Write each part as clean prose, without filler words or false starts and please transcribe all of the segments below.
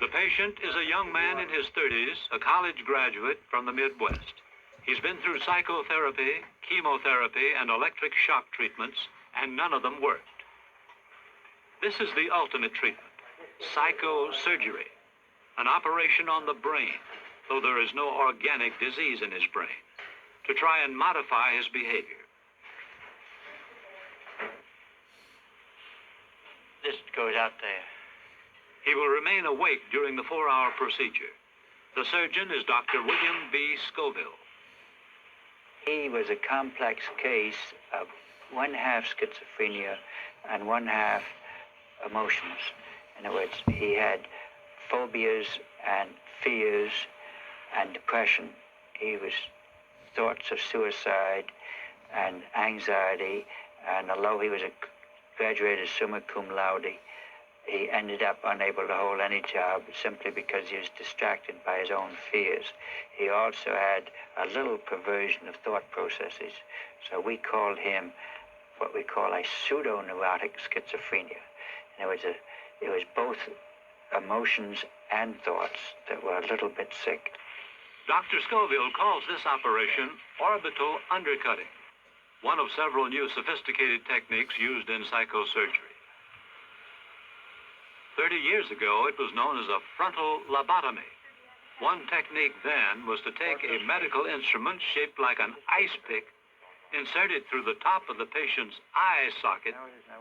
The patient is a young man in his 30s, a college graduate from the Midwest. He's been through psychotherapy, chemotherapy, and electric shock treatments, and none of them worked. This is the ultimate treatment, psychosurgery, an operation on the brain, though there is no organic disease in his brain, to try and modify his behavior. This goes out there. He will remain awake during the 4-hour procedure. The surgeon is Dr. William B. Scoville. He was a complex case of 1/2 schizophrenia and 1/2 emotions. In other words, he had phobias and fears and depression. He was thoughts of suicide and anxiety, and although he was a graduated summa cum laude, he ended up unable to hold any job simply because he was distracted by his own fears. He also had a little perversion of thought processes, so we called him what we call a pseudo-neurotic schizophrenia. In other words, it was both emotions and thoughts that were a little bit sick. Dr. Scoville calls this operation orbital undercutting, one of several new sophisticated techniques used in psychosurgery. 30 years ago, it was known as a frontal lobotomy. One technique then was to take a medical instrument shaped like an ice pick, insert it through the top of the patient's eye socket,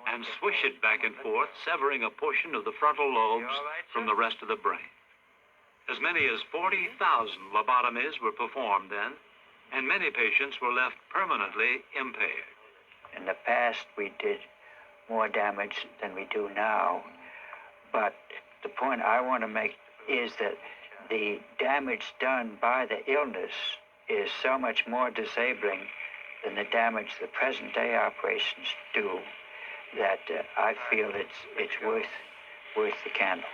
and swish it back and forth, severing a portion of the frontal lobes from the rest of the brain. As many as 40,000 lobotomies were performed then, and many patients were left permanently impaired. In the past, we did more damage than we do now. But the point I want to make is that the damage done by the illness is so much more disabling than the damage the present-day operations do that I feel it's worth the candle.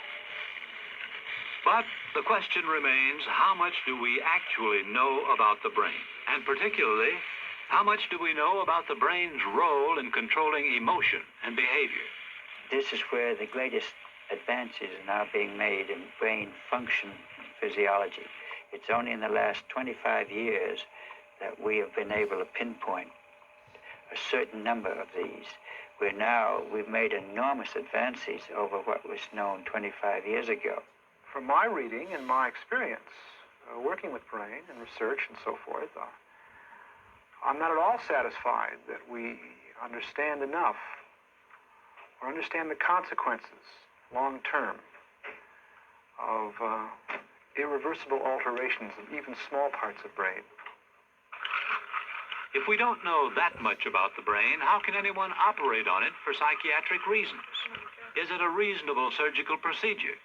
But the question remains, how much do we actually know about the brain? And particularly, how much do we know about the brain's role in controlling emotion and behavior? This is where the greatest advances are now being made in brain function physiology. It's only in the last 25 years that we have been able to pinpoint a certain number of these. We've made enormous advances over what was known 25 years ago. From my reading and my experience, working with brain and research and so forth, I'm not at all satisfied that we understand enough or understand the consequences long term of irreversible alterations of even small parts of brain. If we don't know that much about the brain, how can anyone operate on it for psychiatric reasons? Is it a reasonable surgical procedure?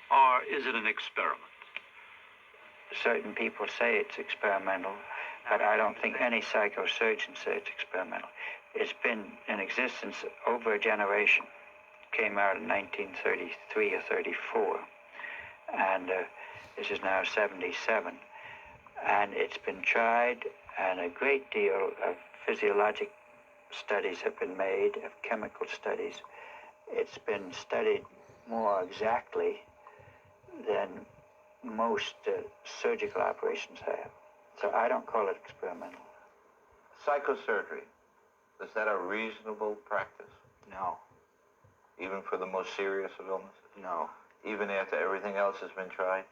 Or is it an experiment? Certain people say it's experimental, but I don't think any psychosurgeon says it's experimental. It's been in existence over a generation. It came out in 1933 or 34, and this is now 77. And it's been tried, and a great deal of physiologic studies have been made, of chemical studies. It's been studied more exactly than most surgical operations have. So I don't call it experimental. Psychosurgery, is that a reasonable practice? No. Even for the most serious of illnesses? No. Even after everything else has been tried?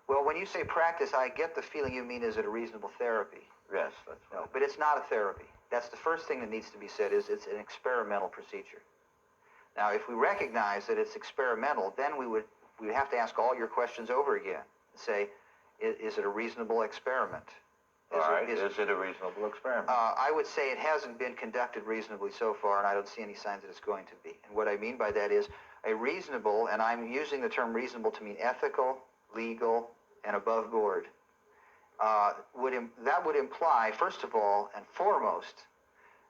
Well, when you say practice, I get the feeling you mean is it a reasonable therapy? Yes, that's right. No, but it's not a therapy. That's the first thing that needs to be said, is it's an experimental procedure. Now, if we recognize that it's experimental, then we'd have to ask all your questions over again and say, is it a reasonable experiment? Is it a reasonable experiment? I would say it hasn't been conducted reasonably so far, and I don't see any signs that it's going to be. And what I mean by that is a reasonable, and I'm using the term reasonable to mean ethical, legal, and above board. That would imply, first of all and foremost,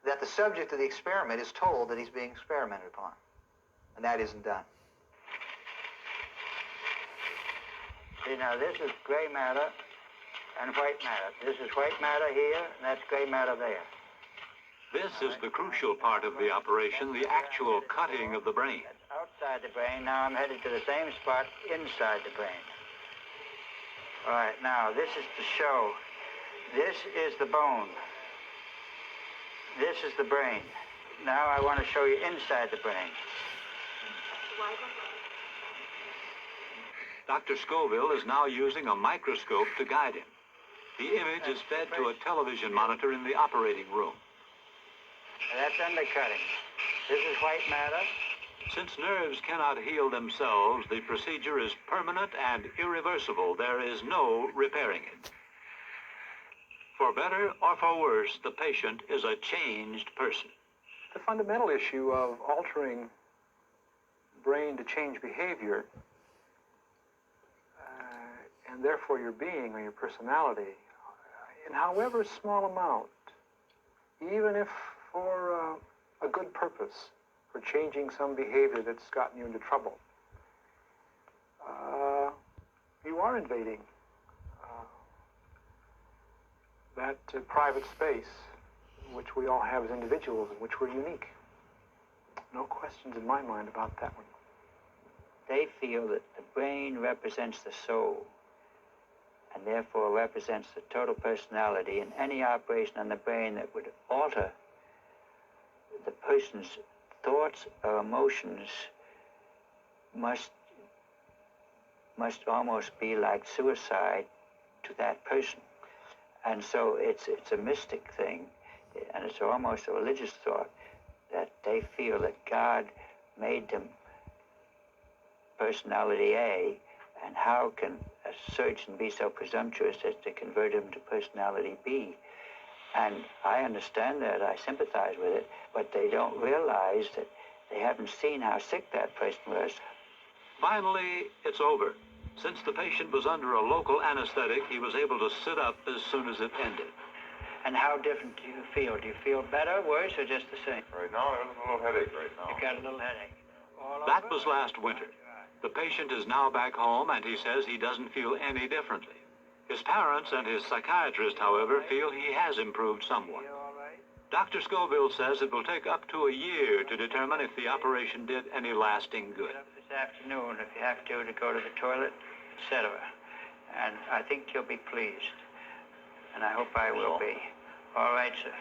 that the subject of the experiment is told that he's being experimented upon. And that isn't done. See, now this is gray matter and white matter. This is white matter here, and that's gray matter there. This is the crucial part of the operation, the actual cutting of the brain. outside the brain. Now I'm headed to the same spot inside the brain. All right, now this is to show. This is the bone. This is the brain. Now I want to show you inside the brain. Dr. Scoville is now using a microscope to guide him. The image is fed to a television monitor in the operating room. That's undercutting. This is white matter. Since nerves cannot heal themselves, the procedure is permanent and irreversible. There is no repairing it. For better or for worse, the patient is a changed person. The fundamental issue of altering brain to change behavior, and therefore your being or your personality, in however small amount, even if for a good purpose, for changing some behavior that's gotten you into trouble, you are invading that private space which we all have as individuals, in which we're unique. No questions in my mind about that one. They feel that the brain represents the soul, and therefore represents the total personality, and any operation on the brain that would alter the person's thoughts or emotions must almost be like suicide to that person. And so it's a mystic thing, and it's almost a religious thought, that they feel that God made them personality A, and how can a surgeon be so presumptuous as to convert him to personality B? And I understand that, I sympathize with it, but they don't realize that they haven't seen how sick that person was. Finally, it's over. Since the patient was under a local anesthetic, he was able to sit up as soon as it ended. And how different do you feel? Do you feel better, worse, or just the same? Right now, I have a little headache right now. You've got a little headache. All That over? was last winter. The patient is now back home, and he says he doesn't feel any differently. His parents and his psychiatrist, however, feel he has improved somewhat. You all right? Dr. Scoville says it will take up to a year to determine if the operation did any lasting good. Get up this afternoon if you have to go to the toilet, etc. And I think you'll be pleased. And I hope I will be. All right, sir.